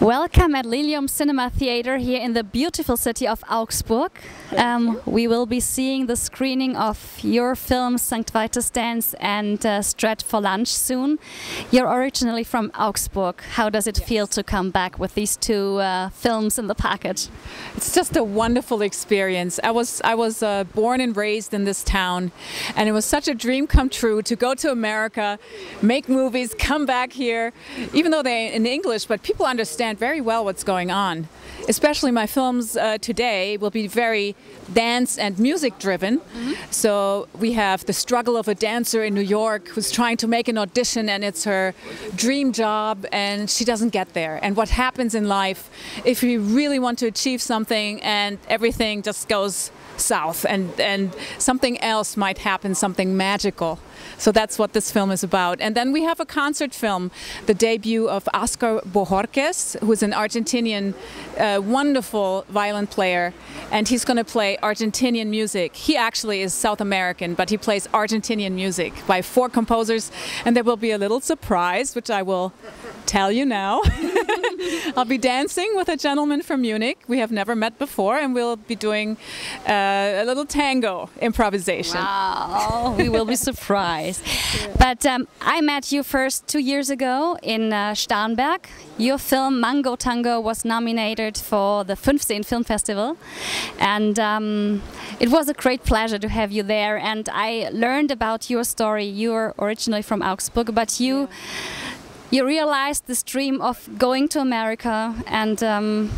Welcome at LILIOM Cinema Theater here in the beautiful city of Augsburg. We will be seeing the screening of your films Vitus Dance and Strad For Lunch soon. You're originally from Augsburg. How does it feel to come back with these two films in the package? It's just a wonderful experience. I was born and raised in this town, and it was such a dream come true to go to America, make movies, come back here, even though they're in English, but people understand very well what's going on. Especially my films today will be very dance and music driven. So we have the struggle of a dancer in New York who's trying to make an audition, and it's her dream job and she doesn't get there. And what happens in life if you really want to achieve something and everything just goes south and something else might happen, something magical. So that's what this film is about. And then we have a concert film, the debut of Oscar Bojorquez, who is an Argentinian wonderful violin player, and he's going to play Argentinian music. He actually is South American, but he plays Argentinian music by 4 composers, and there will be a little surprise, which I will tell you now. I'll be dancing with a gentleman from Munich we have never met before, and we'll be doing a little tango improvisation. Wow, we will be surprised. But I met you first 2 years ago in Starnberg. Your film Mango Tango was nominated for the 15 Film Festival, and it was a great pleasure to have you there. And I learned about your story. You're originally from Augsburg, but you realized this dream of going to America and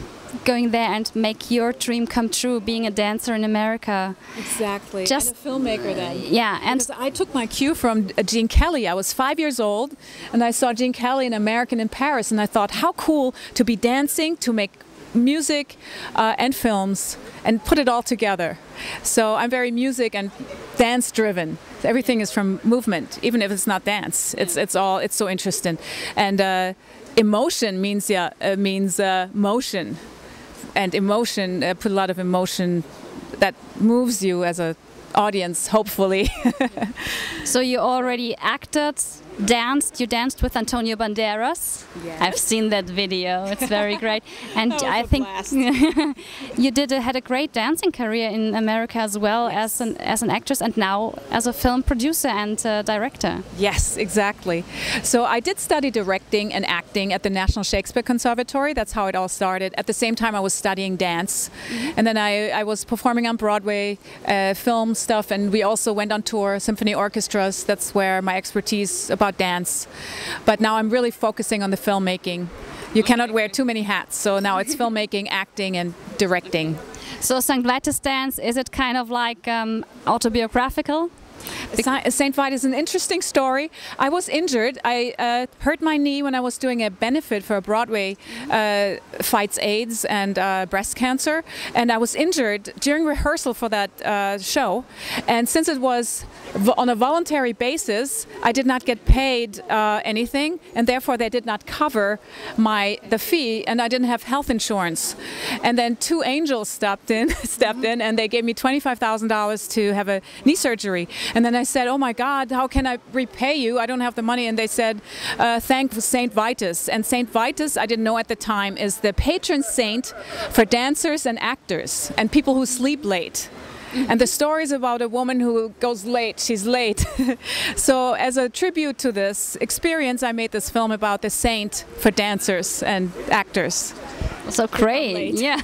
going there and make your dream come true, being a dancer in America. Exactly, just and a filmmaker then. Yeah, and because I took my cue from Gene Kelly. I was 5 years old and I saw Gene Kelly, an American in Paris, and I thought, how cool to be dancing, to make music and films and put it all together. So I'm very music and dance driven. Everything is from movement, even if it's not dance. It's so interesting. And emotion means motion, and emotion put a lot of emotion that moves you as an audience, hopefully. So you already acted, danced. You danced with Antonio Banderas. Yes. I've seen that video. It's very great. And That was I a think blast. you had a great dancing career in America as well. Yes. as an actress, and now as a film producer and director. Yes, exactly. So I did study directing and acting at the National Shakespeare Conservatory. That's how it all started. At the same time, I was studying dance. And then I was performing on Broadway, film stuff, and we also went on tour, symphony orchestras. That's where my expertise about dance. But now I'm really focusing on the filmmaking. You cannot wear too many hats, so now it's filmmaking, acting, and directing. So Vitus Dance, is it kind of like autobiographical? St. Vitus is an interesting story. I was injured. I hurt my knee when I was doing a benefit for a Broadway fights AIDS and breast cancer, and I was injured during rehearsal for that show. And since it was on a voluntary basis, I did not get paid anything, and therefore they did not cover the fee, and I didn't have health insurance. And then 2 angels stepped in, and they gave me $25,000 to have a knee surgery. And then I said, oh my God, how can I repay you? I don't have the money. And they said, thank St. Vitus. And St. Vitus, I didn't know at the time, is the patron saint for dancers and actors and people who sleep late. And the story is about a woman who goes late, she's late. So as a tribute to this experience, I made this film about the saint for dancers and actors. So great, yeah.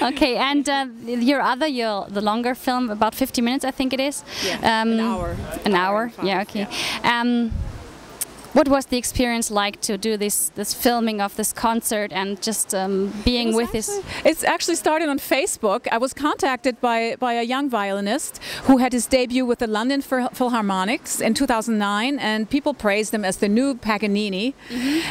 Okay, and the longer film, about 50 minutes, I think it is. Yeah, an hour. An hour, yeah, okay. Yeah. What was the experience like to do this filming of this concert and just being with this? It's actually started on Facebook. I was contacted by a young violinist who had his debut with the London Philharmonics in 2009, and people praised him as the new Paganini.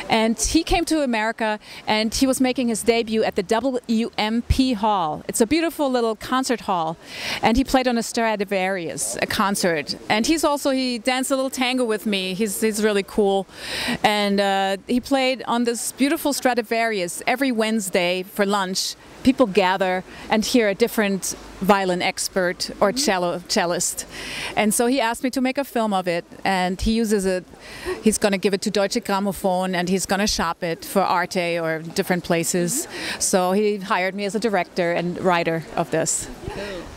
And he came to America, and he was making his debut at the WMP Hall. It's a beautiful little concert hall, and he played on a Stradivarius, a concert. And he danced a little tango with me. He's really cool. school, and he played on this beautiful Stradivarius every Wednesday for lunch. People gather and hear a different violin expert or cellist. And so he asked me to make a film of it, and he uses it. He's going to give it to Deutsche Grammophon, and he's going to shop it for Arte or different places. So he hired me as a director and writer of this.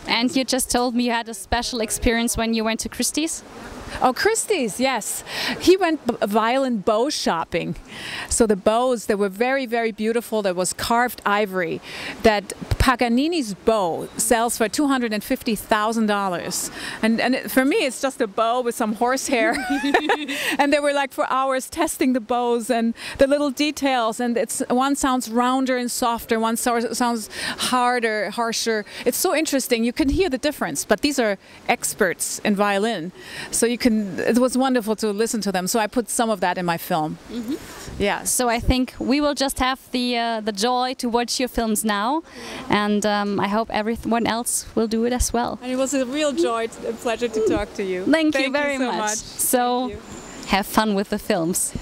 And you just told me you had a special experience when you went to Christie's? Oh, Christie's, yes. He went violin bow shopping. So the bows, they were very, very beautiful. There was carved ivory. That Paganini's bow sells for $250,000. And for me, it's just a bow with some horsehair. And they were like for hours testing the bows and the little details. And one sounds rounder and softer, one sounds harder, harsher. It's so interesting. You can hear the difference. But these are experts in violin. So it was wonderful to listen to them. So I put some of that in my film. Yeah. So I think we will just have the joy to watch your films now, and I hope everyone else will do it as well. And it was a real joy, a pleasure to talk to you. Thank you very so much. So have fun with the films.